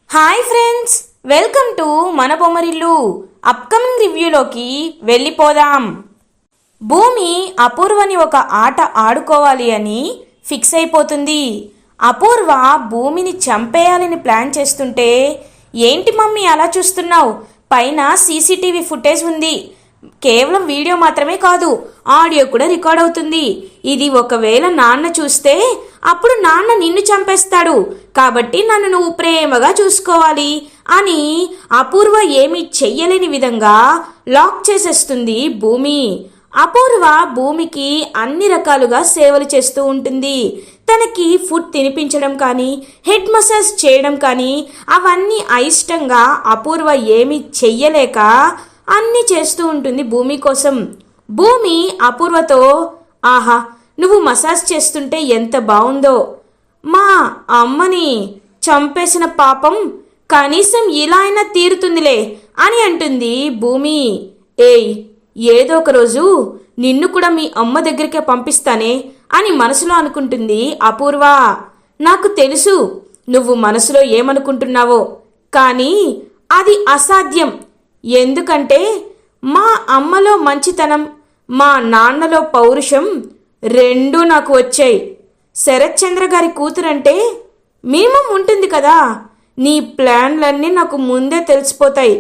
Hi friends, welcome to మన Bommarillu. Upcoming రివ్యూలోకి వెళ్ళిపోదాం. భూమి అపూర్వని ఒక ఆట ఆడుకోవాలి అని ఫిక్స్ అయిపోతుంది. అపూర్వ భూమిని చంపేయాలని ప్లాన్ చేస్తుంటే, ఏంటి మమ్మీ అలా చూస్తున్నావు, పైన సీసీటీవీ ఫుటేజ్ ఉంది, కేవలం వీడియో మాత్రమే కాదు ఆడియో కూడా రికార్డ్ అవుతుంది, ఇది ఒకవేళ నాన్న చూస్తే అప్పుడు నాన్న నిన్ను చంపేస్తాడు, కాబట్టి నన్ను నువ్వు ప్రేమగా చూసుకోవాలి అని అపూర్వ ఏమీ చెయ్యలేని విధంగా లాక్ చేసేస్తుంది భూమి. అపూర్వ భూమికి అన్ని రకాలుగా సేవలు చేస్తూ ఉంటుంది. తనకి ఫుడ్ తినిపించడం కానీ, హెడ్ మసాజ్ చేయడం కానీ అవన్నీ అయిష్టంగా అపూర్వ ఏమీ చెయ్యలేక అన్నీ చేస్తూ ఉంటుంది భూమి కోసం. భూమి అపూర్వతో, ఆహా నువ్వు మసాజ్ చేస్తుంటే ఎంత బాగుందో, మా అమ్మని చంపేసిన పాపం కనీసం ఇలా అయినా తీరుతుందిలే అని అంటుంది భూమి. ఏయ్, ఏదో ఒక రోజు నిన్ను కూడా మీ అమ్మ దగ్గరికే పంపిస్తానే అని మనసులో అనుకుంటుంది అపూర్వ. నాకు తెలుసు నువ్వు మనసులో ఏమనుకుంటున్నావో, కానీ అది అసాధ్యం. ఎందుకంటే మా అమ్మలో మంచితనం, మా నాన్నలో పౌరుషం రెండూ నాకు వచ్చాయి. శరత్ చంద్ర గారి కూతురంటే మినిమం ఉంటుంది కదా. నీ ప్లాన్లన్నీ నాకు ముందే తెలిసిపోతాయి.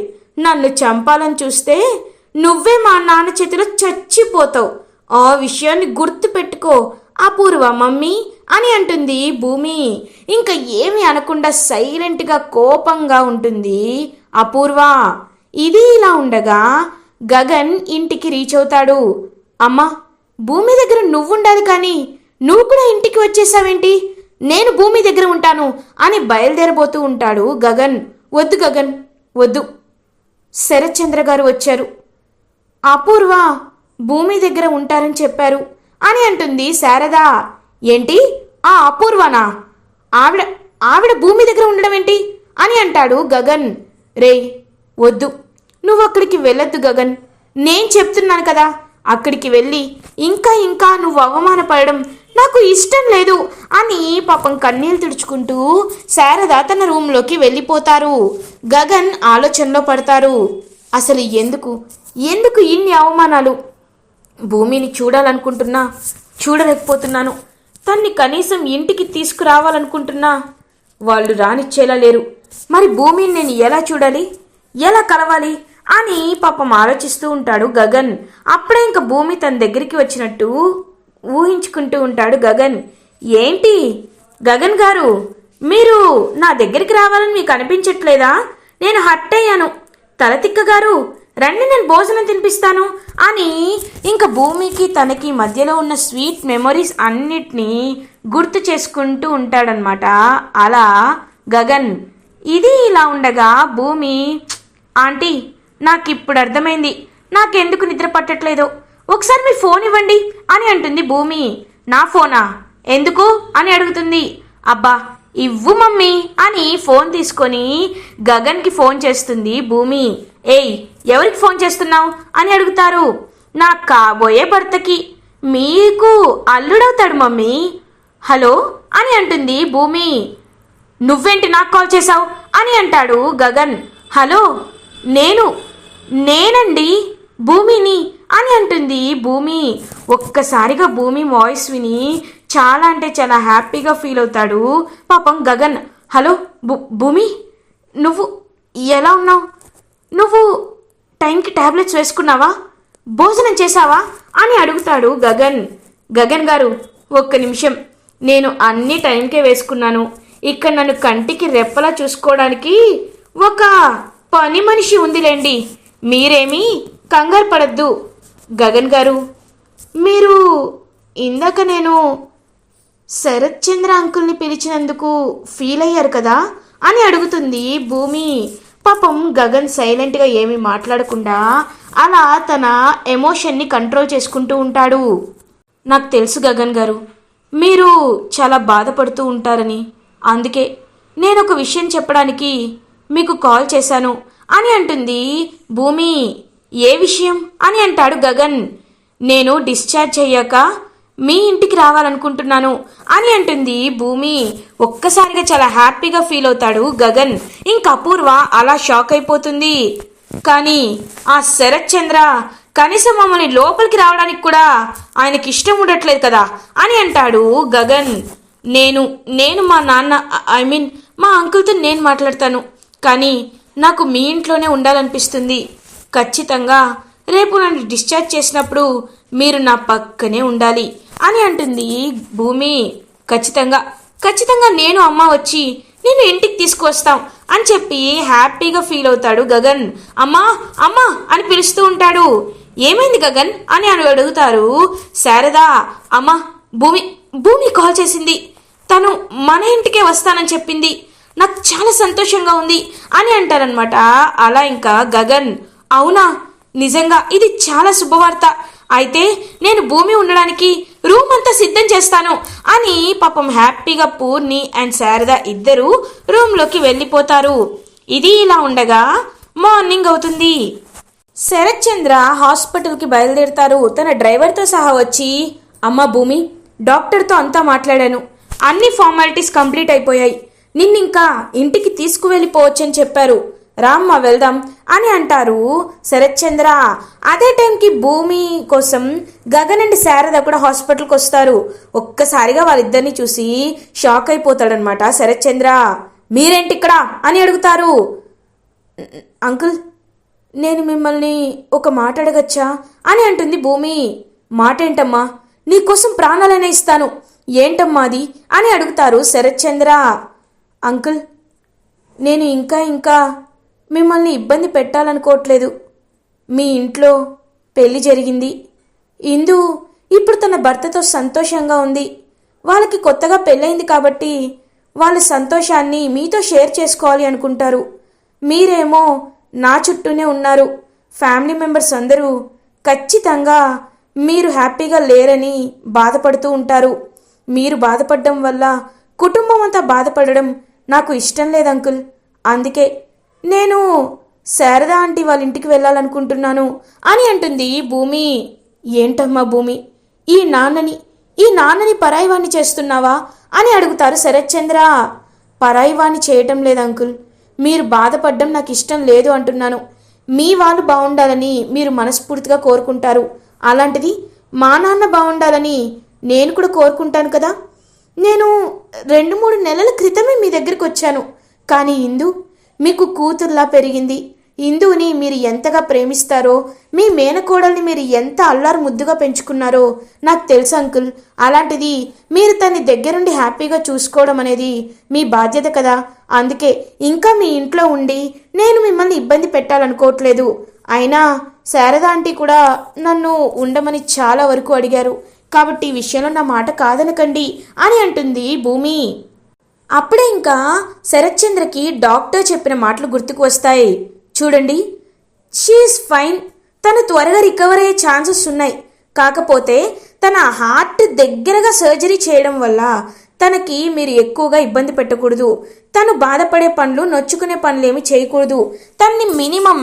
నన్ను చంపాలని చూస్తే నువ్వే మా నాన్న చేతిలో చచ్చిపోతావు. ఆ విషయాన్ని గుర్తు పెట్టుకో అపూర్వ మమ్మీ అని అంటుంది భూమి. ఇంకా ఏమి అనకుండా సైలెంట్గా కోపంగా ఉంటుంది అపూర్వ. ఇది ఇలా ఉండగా గగన్ ఇంటికి రీచ్ అవుతాడు. అమ్మా, భూమి దగ్గర నువ్వుండాలి కానీ నువ్వు కూడా ఇంటికి వచ్చేసావేంటి, నేను భూమి దగ్గర ఉంటాను అని బయలుదేరబోతూ ఉంటాడు గగన్. వద్దు గగన్ వద్దు, శరత్ చంద్ర గారు వచ్చారు, అపూర్వ భూమి దగ్గర ఉంటారని చెప్పారు అని అంటుంది శారద. ఏంటి, ఆ అపూర్వనా? ఆవిడ ఆవిడ భూమి దగ్గర ఉండడం ఏంటి అని అంటాడు గగన్. రే వద్దు, నువ్వు అక్కడికి వెళ్ళొద్దు గగన్, నేను చెప్తున్నాను కదా, అక్కడికి వెళ్ళి ఇంకా నువ్వు అవమానపడడం నాకు ఇష్టం లేదు అని పాపం కన్నీళ్ళు తుడుచుకుంటూ శారద తన రూమ్లోకి వెళ్ళిపోతారు. గగన్ ఆలోచనలో పడతారు. అసలు ఎందుకు ఇన్ని అవమానాలు? భూమిని చూడాలనుకుంటున్నా, చూడలేకపోతున్నాను. తన్ని కనీసం ఇంటికి తీసుకురావాలనుకుంటున్నా, వాళ్ళు రానిచ్చేలా లేరు. మరి భూమిని నేను ఎలా చూడాలి, ఎలా కలవాలి అని పాపం ఆలోచిస్తూ ఉంటాడు గగన్. అప్పుడే ఇంక భూమి తన దగ్గరికి వచ్చినట్టు ఊహించుకుంటూ ఉంటాడు గగన్. ఏంటి గగన్ గారు, మీరు నా దగ్గరికి రావాలని మీకు అనిపించట్లేదా? నేను హట్ అయ్యాను. తలతిక్క గారు రండి, నేను భోజనం తినిపిస్తాను అని ఇంక భూమికి తనకి మధ్యలో ఉన్న స్వీట్ మెమొరీస్ అన్నిటినీ గుర్తు చేసుకుంటూ ఉంటాడనమాట. అలా గగన్. ఇది ఇలా ఉండగా భూమి, ఆంటీ నాకిప్పుడు అర్థమైంది, నాకెందుకు నిద్ర పట్టట్లేదో, ఒకసారి మీ ఫోన్ ఇవ్వండి అని అంటుంది భూమి. నా ఫోనా ఎందుకు అని అడుగుతుంది. అబ్బా ఇవ్వు మమ్మీ అని ఫోన్ తీసుకొని గగన్కి ఫోన్ చేస్తుంది భూమి. ఏయ్, ఎవరికి ఫోన్ చేస్తున్నావు అని అడుగుతారు. నా కాబోయే భర్తకి, మీకు అల్లుడవుతాడు మమ్మీ. హలో అని అంటుంది భూమి. నువ్వేంటి నాకు కాల్ చేశావు అని అంటాడు గగన్. హలో, నేనండి భూమిని అని అంటుంది భూమి. ఒక్కసారిగా భూమి వాయిస్ విని చాలా అంటే చాలా హ్యాపీగా ఫీల్ అవుతాడు పాపం గగన్. హలో భూమి, నువ్వు ఎలా ఉన్నావు? నువ్వు టైంకి టాబ్లెట్స్ వేసుకున్నావా, భోజనం చేశావా అని అడుగుతాడు గగన్. గగన్ గారు ఒక్క నిమిషం, నేను అన్ని టైంకే వేసుకున్నాను. ఇక్కడ నన్ను కంటికి రెప్పలా చూసుకోవడానికి ఒక పని మనిషి ఉందిలేండి, మీరేమీ కంగారు పడద్దు. గగన్ గారు, మీరు ఇందాక నేను శరత్ చంద్ర అంకుల్ని పిలిచినందుకు ఫీల్ అయ్యారు కదా అని అడుగుతుంది భూమి. పాపం గగన్ సైలెంట్గా ఏమీ మాట్లాడకుండా అలా తన ఎమోషన్ని కంట్రోల్ చేసుకుంటూ ఉంటాడు. నాకు తెలుసు గగన్ గారు, మీరు చాలా బాధపడుతూ ఉంటారని, అందుకే నేను ఒక విషయం చెప్పడానికి మీకు కాల్ చేశాను అని అంటుంది భూమి. ఏ విషయం అని అంటాడు గగన్. నేను డిశ్చార్జ్ అయ్యాక మీ ఇంటికి రావాలనుకుంటున్నాను అని అంటుంది భూమి. ఒక్కసారిగా చాలా హ్యాపీగా ఫీల్ అవుతాడు గగన్. ఇంక అపూర్వ అలా షాక్ అయిపోతుంది. కానీ ఆ శరత్ చంద్ర కనీసం మమ్మల్ని లోపలికి రావడానికి కూడా ఆయనకి ఇష్టం ఉండట్లేదు కదా అని అంటాడు గగన్. నేను మా నాన్న మా అంకుల్తో నేను మాట్లాడతాను, కానీ నాకు మీ ఇంట్లోనే ఉండాలనిపిస్తుంది. ఖచ్చితంగా రేపు నన్ను డిశ్చార్జ్ చేసినప్పుడు మీరు నా పక్కనే ఉండాలి అని అంటుంది భూమి. ఖచ్చితంగా నేను అమ్మ వచ్చి నేను ఇంటికి తీసుకువస్తాం అని చెప్పి హ్యాపీగా ఫీల్ అవుతాడు గగన్. అమ్మా అమ్మా అని పిలుస్తూ ఉంటాడు. ఏమైంది గగన్ అని అడుగుతారు శారద. అమ్మా భూమి కాల్ చేసింది, తను మన ఇంటికే వస్తానని చెప్పింది, నాకు చాలా సంతోషంగా ఉంది అని అంటారనమాట. అలా ఇంకా గగన్, అవునా, నిజంగా ఇది చాలా శుభవార్త, అయితే నేను భూమి ఉండడానికి రూమ్ అంతా సిద్ధం చేస్తాను అని పాపం హ్యాపీగా పూర్ణి అండ్ శారద ఇద్దరు రూమ్లోకి వెళ్ళిపోతారు. ఇది ఇలా ఉండగా మార్నింగ్ అవుతుంది. శరత్ చంద్ర హాస్పిటల్కి బయలుదేరుతారు. తన డ్రైవర్తో సహా వచ్చి, అమ్మ భూమి, డాక్టర్తో అంతా మాట్లాడాను, అన్ని ఫార్మాలిటీస్ కంప్లీట్ అయిపోయాయి, నిన్నింకా ఇంటికి తీసుకువెళ్ళిపోవచ్చని చెప్పారు, రామ్మ వెళ్దాం అని అంటారు శరత్ చంద్ర. అదే టైంకి భూమి కోసం గగన్ అండ్ శారద కూడా హాస్పిటల్కి వస్తారు. ఒక్కసారిగా వాళ్ళిద్దరిని చూసి షాక్ అయిపోతాడనమాట శరత్ చంద్ర. మీరేంటి ఇక్కడ అని అడుగుతారు. అంకుల్, నేను మిమ్మల్ని ఒక మాట అడగచ్చా అని అంటుంది భూమి. మాట ఏంటమ్మా, నీకోసం ప్రాణాలనే ఇస్తాను, ఏంటమ్మా అది అని అడుగుతారు శరత్ చంద్ర. అంకుల్, నేను ఇంకా మిమ్మల్ని ఇబ్బంది పెట్టాలనుకోవట్లేదు. మీ ఇంట్లో పెళ్లి జరిగింది, ఇందు ఇప్పుడు తన భర్తతో సంతోషంగా ఉంది. వాళ్ళకి కొత్తగా పెళ్ళయింది కాబట్టి వాళ్ళ సంతోషాన్ని మీతో షేర్ చేసుకోవాలి అనుకుంటారు. మీరేమో నా చుట్టూనే ఉన్నారు. ఫ్యామిలీ మెంబర్స్ అందరూ ఖచ్చితంగా మీరు హ్యాపీగా లేరని బాధపడుతూ ఉంటారు. మీరు బాధపడడం వల్ల కుటుంబం అంతా బాధపడడం నాకు ఇష్టం లేదు అంకుల్. అందుకే నేను శారద ఆంటీ వాళ్ళ ఇంటికి వెళ్ళాలనుకుంటున్నాను అని అంటుంది భూమి. ఏంటమ్మా భూమి, ఈ నాన్నని పరాయివాణ్ణి చేస్తున్నావా అని అడుగుతారు శరత్ చంద్ర. పరాయివాణ్ణి చేయటం లేదు అంకుల్, మీరు బాధపడడం నాకు ఇష్టం లేదు అంటున్నాను. మీ వాళ్ళు బాగుండాలని మీరు మనస్ఫూర్తిగా కోరుకుంటారు, అలాంటిది మా నాన్న బాగుండాలని నేను కూడా కోరుకుంటాను కదా. నేను 2-3 నెలల క్రితమే మీ దగ్గరికి వచ్చాను, కానీ ఇందు మీకు కూతుర్లా పెరిగింది. ఇందుని మీరు ఎంతగా ప్రేమిస్తారో, మీ మేనకోడల్ని మీరు ఎంత అల్లారు ముద్దుగా పెంచుకున్నారో నాకు తెలుసు అంకుల్. అలాంటిది మీరు తన్ని దగ్గరుండి హ్యాపీగా చూసుకోవడం అనేది మీ బాధ్యత కదా. అందుకే ఇంకా మీ ఇంట్లో ఉండి నేను మిమ్మల్ని ఇబ్బంది పెట్టాలనుకోవట్లేదు. అయినా శారద ఆంటీ కూడా నన్ను ఉండమని చాలా వరకు అడిగారు, కాబట్టి ఈ విషయంలో నా మాట కాదనకండి అని అంటుంది భూమి. అప్పుడే ఇంకా శరత్ చంద్రకి డాక్టర్ చెప్పిన మాటలు గుర్తుకు వస్తాయి. చూడండి, షీఈస్ ఫైన్, తను త్వరగా రికవర్ అయ్యే ఛాన్సెస్ ఉన్నాయి. కాకపోతే తన హార్ట్ దగ్గరగా సర్జరీ చేయడం వల్ల తనకి మీరు ఎక్కువగా ఇబ్బంది పెట్టకూడదు. తను బాధపడే పనులు, నొచ్చుకునే పనులు ఏమి చేయకూడదు. తన్ని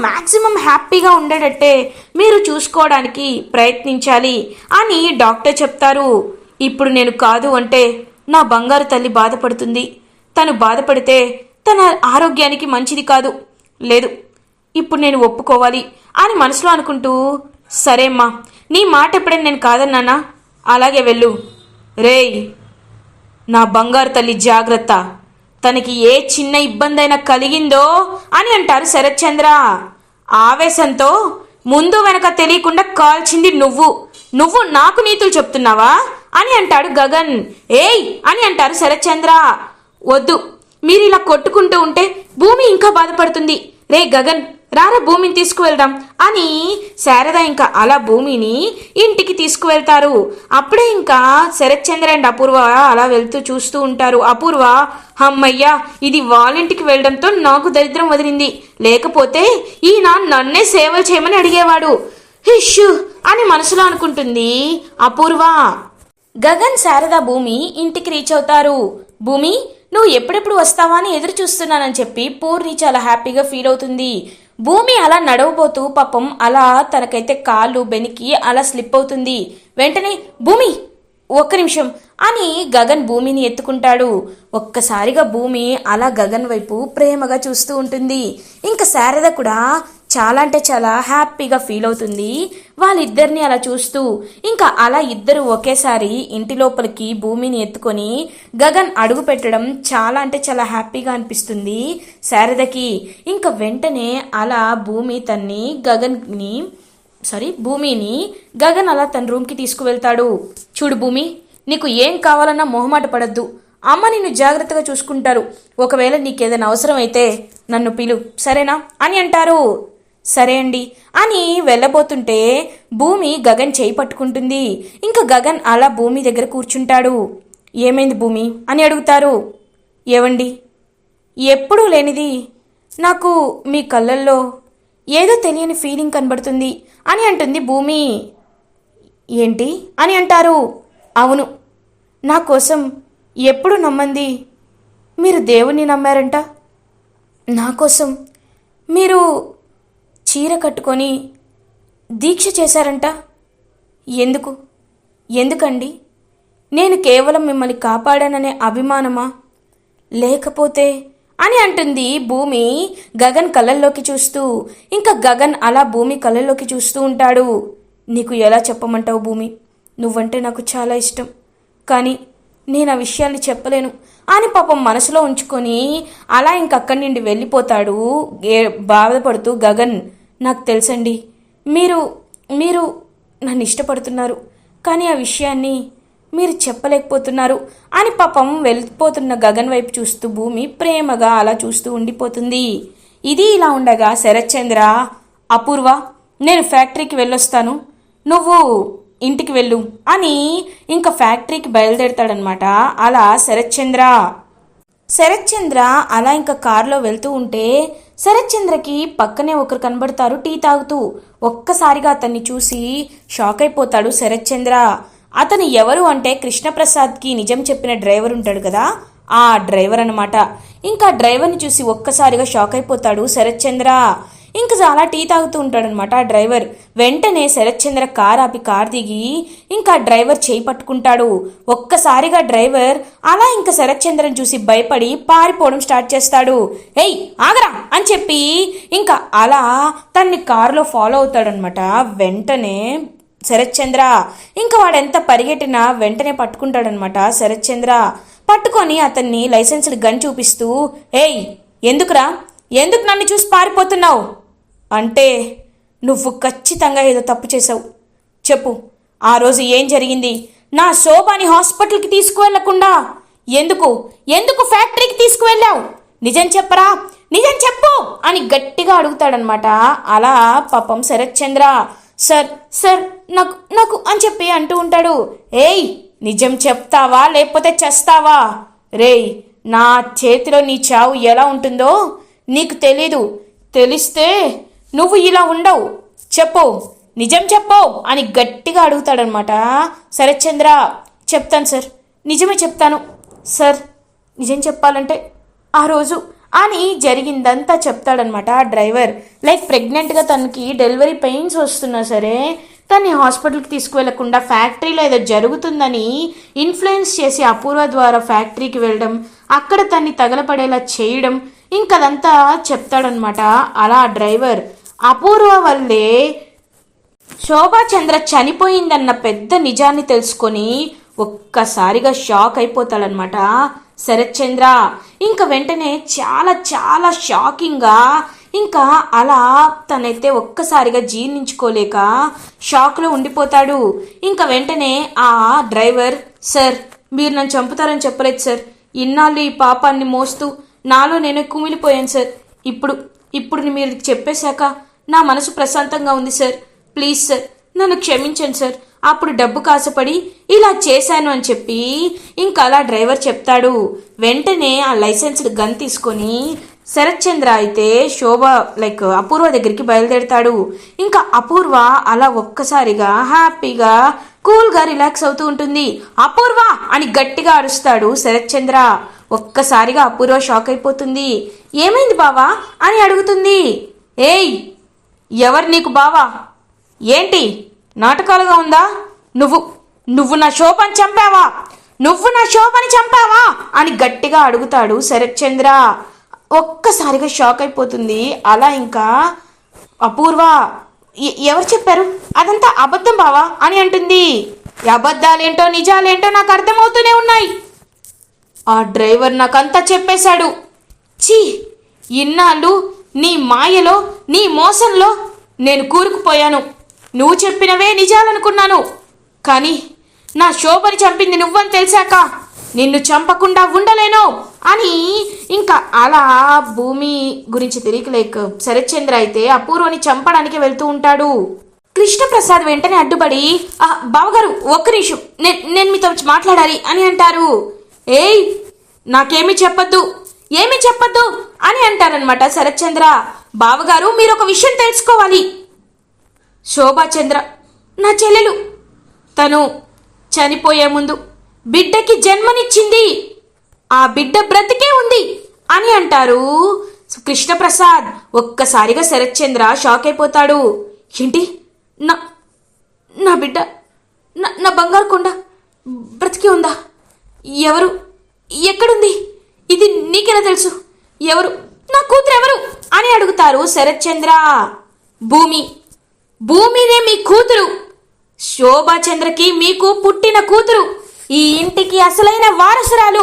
మ్యాక్సిమం హ్యాపీగా ఉండేటట్టే మీరు చూసుకోవడానికి ప్రయత్నించాలి అని డాక్టర్ చెప్తారు. ఇప్పుడు నేను కాదు అంటే నా బంగారు తల్లి బాధపడుతుంది. తను బాధపడితే తన ఆరోగ్యానికి మంచిది కాదు. లేదు, ఇప్పుడు నేను ఒప్పుకోవాలి అని మనసులో అనుకుంటూ, సరేమ్మా, నీ మాట ఎప్పుడైనా నేను కాదన్నానా, అలాగే వెళ్ళు. రేయ్, నా బంగారు తల్లి జాగ్రత్త, తనకి ఏ చిన్న ఇబ్బంది అయినా కలిగిందో అని అంటారు శరత్ చంద్ర. ఆవేశంతో ముందు వెనక తెలియకుండా కాల్చింది నువ్వు నాకు నీతులు చెప్తున్నావా అని అంటాడు గగన్. ఏయ్ అని అంటారు శరత్ చంద్ర. వద్దు, మీరు ఇలా కొట్టుకుంటూ ఉంటే భూమి ఇంకా బాధపడుతుంది. రే గగన్, రారా భూమిని తీసుకువెళ్దాం అని శారద ఇంకా అలా భూమిని ఇంటికి తీసుకువెళ్తారు. అప్పుడే ఇంకా శరత్ చంద్ర అండ్ అపూర్వ అలా వెళ్తూ చూస్తూ ఉంటారు. అపూర్వ, అమ్మయ్యా, ఇది వాళ్ళింటికి వెళ్ళడంతో నాకు దరిద్రం వదిలింది, లేకపోతే ఈయన నన్నే సేవలు చేయమని అడిగేవాడు, హిష్యూ అని మనసులో అనుకుంటుంది అపూర్వ. గగన్, శారద, భూమి ఇంటికి రీచ్ అవుతారు. భూమి, నువ్వు ఎప్పుడెప్పుడు వస్తావా అని ఎదురు చూస్తున్నానని చెప్పి పూర్ణి చాలా హ్యాపీగా ఫీల్ అవుతుంది. భూమి అలా నడవబోతూ పాపం అలా తనకైతే కాళ్ళు బెనికి అలా స్లిప్ అవుతుంది. వెంటనే భూమి ఒక్క నిమిషం అని గగన్ భూమిని ఎత్తుకుంటాడు. ఒక్కసారిగా భూమి అలా గగన్ వైపు ప్రేమగా చూస్తూ ఉంటుంది. ఇంకా శారద కూడా చాలా అంటే చాలా హ్యాపీగా ఫీల్ అవుతుంది వాళ్ళిద్దరిని అలా చూస్తూ. ఇంకా అలా ఇద్దరు ఒకేసారి ఇంటి లోపలికి భూమిని ఎత్తుకొని గగన్ అడుగు పెట్టడం చాలా అంటే చాలా హ్యాపీగా అనిపిస్తుంది శారదకి. ఇంకా వెంటనే అలా భూమిని గగన్ అలా తన రూమ్కి తీసుకువెళ్తాడు. చూడు భూమి, నీకు ఏం కావాలన్నా మొహమాట పడద్దు. అమ్మ నిన్ను జాగ్రత్తగా చూసుకుంటారు. ఒకవేళ నీకేదైనా అవసరం అయితే నన్ను పిలు, సరేనా అని అంటారు. సరే అండి అని వెళ్ళబోతుంటే భూమి గగన్ చేయి పట్టుకుంటుంది. ఇంకా గగన్ అలా భూమి దగ్గర కూర్చుంటాడు. ఏమైంది భూమి అని అడుగుతారు. ఏవండి, ఎప్పుడూ లేనిది నాకు మీ కళ్ళల్లో ఏదో తెలియని ఫీలింగ్ కనబడుతుంది అని అంటుంది భూమి. ఏంటి అని అంటారు. అవును, నా కోసం ఎప్పుడు నమ్మంది మీరు దేవుణ్ణి నమ్మారంట. నా కోసం మీరు చీర కట్టుకొని దీక్ష చేశారంట. ఎందుకండి? నేను కేవలం మిమ్మల్ని కాపాడాననే అభిమానమా, లేకపోతే అని అంటుంది భూమి గగన్ కళ్ళల్లోకి చూస్తూ. ఇంకా గగన్ అలా భూమి కళ్ళల్లోకి చూస్తూ ఉంటాడు. నీకు ఎలా చెప్పమంటావు భూమి, నువ్వంటే నాకు చాలా ఇష్టం, కానీ నేను ఆ విషయాన్ని చెప్పలేను అని పాపం మనసులో ఉంచుకొని అలా ఇంకక్కడి నుండి వెళ్ళిపోతాడు బాధపడుతూ గగన్. నాకు తెలుసండి, మీరు నన్ను ఇష్టపడుతున్నారు, కానీ ఆ విషయాన్ని మీరు చెప్పలేకపోతున్నారు అని పాపం వెళ్ళిపోతున్న గగన్ వైపు చూస్తూ భూమి ప్రేమగా అలా చూస్తూ ఉండిపోతుంది. ఇది ఇలా ఉండగా శరత్చంద్ర, అపూర్వ నేను ఫ్యాక్టరీకి వెళ్ళొస్తాను, నువ్వు ఇంటికి వెళ్ళు అని ఇంకా ఫ్యాక్టరీకి బయలుదేరతాడనమాట. అలా శరత్చంద్ర అలా ఇంకా కారులో వెళ్తూ ఉంటే శరత్చంద్రకి పక్కనే ఒకరు కనబడతారు టీ తాగుతూ. ఒక్కసారిగా అతన్ని చూసి షాక్ అయిపోతాడు శరత్చంద్ర. అతను ఎవరు అంటే కృష్ణప్రసాద్కి నిజం చెప్పిన డ్రైవర్ ఉంటాడు కదా, ఆ డ్రైవర్ అనమాట. ఇంకా డ్రైవర్ని చూసి ఒక్కసారిగా షాక్ అయిపోతాడు శరత్చంద్ర. ఇంకా చాలా టీ తాగుతూ ఉంటాడనమాట ఆ డ్రైవర్. వెంటనే శరత్చంద్ర కార్ ఆపి కార్ దిగి ఇంకా డ్రైవర్ చేయి పట్టుకుంటాడు. ఒక్కసారిగా డ్రైవర్ అలా ఇంకా శరత్చంద్రని చూసి భయపడి పారిపోవడం స్టార్ట్ చేస్తాడు. ఏయ్ ఆగరా అని చెప్పి ఇంకా అలా తన్ని కారులో ఫాలో అవుతాడనమాట. వెంటనే శరత్చంద్ర ఇంకా వాడెంత పరిగెట్టినా వెంటనే పట్టుకుంటాడనమాట శరత్చంద్ర. పట్టుకొని అతన్ని లైసెన్స్డ్ గన్ చూపిస్తూ, ఏయ్ ఎందుకు నన్ను చూసి పారిపోతున్నావు అంటే నువ్వు ఖచ్చితంగా ఏదో తప్పు చేసావు, చెప్పు ఆ రోజు ఏం జరిగింది? నా శోభాని హాస్పిటల్కి తీసుకువెళ్లకుండా ఎందుకు ఫ్యాక్టరీకి తీసుకువెళ్ళావు? నిజం చెప్పరా, నిజం చెప్పు అని గట్టిగా అడుగుతాడనమాట. అలా పాపం శరత్చంద్ర సార్ నాకు అని చెప్పి అంటూ ఉంటాడు. ఏయ్ నిజం చెప్తావా లేకపోతే చేస్తావా? రేయ్ నా చేతిలో నీ చావు ఎలా ఉంటుందో నీకు తెలీదు, తెలిస్తే నువ్వు ఇలా ఉండవు, చెప్పు నిజం చెప్పు అని గట్టిగా అడుగుతాడనమాట శరత్చంద్ర. చెప్తాను సార్, నిజమే చెప్తాను సార్, నిజం చెప్పాలంటే ఆ రోజు అని జరిగిందంతా చెప్తాడనమాట డ్రైవర్. లైక్ ప్రెగ్నెంట్గా తనకి డెలివరీ పెయిన్స్ వస్తున్నా సరే తన్ని హాస్పిటల్కి తీసుకువెళ్లకుండా ఫ్యాక్టరీలో ఏదో జరుగుతుందని ఇన్ఫ్లుయెన్స్ చేసి అపూర్వ ద్వారా ఫ్యాక్టరీకి వెళ్ళడం, అక్కడ తన్ని తగలపడేలా చేయడం, ఇంకదంతా చెప్తాడనమాట. అలా డ్రైవర్ అపూర్వ వల్లే శోభాచంద్ర చనిపోయిందన్న పెద్ద నిజాన్ని తెలుసుకొని ఒక్కసారిగా షాక్ అయిపోతాడనమాట శరత్చంద్ర. ఇంకా వెంటనే చాలా చాలా షాకింగ్గా ఇంకా అలా తనైతే ఒక్కసారిగా జీర్ణించుకోలేక షాక్లో ఉండిపోతాడు. ఇంకా వెంటనే ఆ డ్రైవర్, సార్ మీరు నన్ను చంపుతారని చెప్పలేదు సార్, ఇన్నాళ్ళు ఈ పాపాన్ని మోస్తూ నాలో నేను కుమిలిపోయాను సార్, ఇప్పుడు మీరు చెప్పేశాక నా మనసు ప్రశాంతంగా ఉంది సార్, ప్లీజ్ సార్ నన్ను క్షమించండి సార్, అప్పుడు డబ్బు కాసపడి ఇలా చేశాను అని చెప్పి ఇంకా అలా డ్రైవర్ చెప్తాడు. వెంటనే ఆ లైసెన్స్డ్ గన్ తీసుకొని శరత్చంద్ర అయితే అపూర్వ దగ్గరికి బయలుదేరతాడు. ఇంకా అపూర్వ అలా ఒక్కసారిగా హ్యాపీగా కూల్గా రిలాక్స్ అవుతూ ఉంటుంది. అపూర్వ అని గట్టిగా అరుస్తాడు శరత్చంద్ర. ఒక్కసారిగా అపూర్వ షాక్ అయిపోతుంది. ఏమైంది బావా అని అడుగుతుంది. ఏయ్ ఎవరు నీకు బావా? ఏంటి నాటకాలుగా ఉందా? నువ్వు నా శోభని చంపావా? నువ్వు నా శోభని చంపావా అని గట్టిగా అడుగుతాడు శరత్ చంద్ర. ఒక్కసారిగా షాక్ అయిపోతుంది. అలా ఇంకా అపూర్వ ఎవరు చెప్పారు? అదంతా అబద్ధం బావా అని అంటుంది. అబద్ధాలేంటో నిజాలేంటో నాకు అర్థమవుతూనే ఉన్నాయి. ఆ డ్రైవర్ నాకంతా చెప్పేశాడు. ఛీ, ఇన్నాళ్ళు నీ మాయలో నీ మోసంలో నేను కూరుకుపోయాను. నువ్వు చెప్పినవే నిజాలనుకున్నాను. కానీ నా శోభని చంపింది నువ్వని తెలిసాక నిన్ను చంపకుండా ఉండలేను అని ఇంకా అలా భూమి గురించి తెలియకలేక శరత్ చంద్ర అయితే అపూర్వని చంపడానికి వెళ్తూ ఉంటాడు. కృష్ణప్రసాద్ వెంటనే అడ్డుపడి బావగారు ఒక్క నిమిషం, నేను మీతో మాట్లాడాలి అని అంటారు. ఏయ్, నాకేమీ చెప్పొద్దు, ఏమీ చెప్పొద్దు అని అంటారనమాట శరత్ చంద్ర. బావగారు మీరు ఒక విషయం తెలుసుకోవాలి. శోభాచంద్ర నా చెల్లెలు, తను చనిపోయే ముందు బిడ్డకి జన్మనిచ్చింది. ఆ బిడ్డ బ్రతికే ఉంది అని అంటారు కృష్ణప్రసాద్. ఒక్కసారిగా శరత్ చంద్ర షాక్ అయిపోతాడు. ఏంటి, నా నా బిడ్డ, నా బంగారు కొండ బ్రతికి ఉందా? ఎవరు? ఎక్కడుంది? ఇది నీకెలా తెలుసు? ఎవరు? నా కూతురు ఎవరు అని అడుగుతారు శరత్ చంద్ర. భూమినే మీ కూతురు. శోభాచంద్రకి మీకు పుట్టిన కూతురు. ఈ ఇంటికి అసలైన వారసురాలు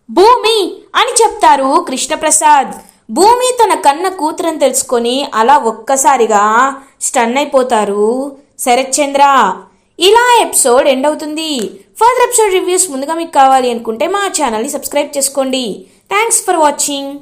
భూమి అని చెప్తారు కృష్ణప్రసాద్. భూమి తన కన్న కూతురని తెలుసుకొని అలా ఒక్కసారిగా స్టన్ అయిపోతారు శరత్ చంద్ర. ఇలా ఎపిసోడ్ ఎండ్ అవుతుంది. ఫర్దర్ ఎపిసోడ్ రివ్యూస్ ముందుగా మీకు కావాలి అనుకుంటే మా ఛానల్ని సబ్స్క్రైబ్ చేసుకోండి. Thanks for watching.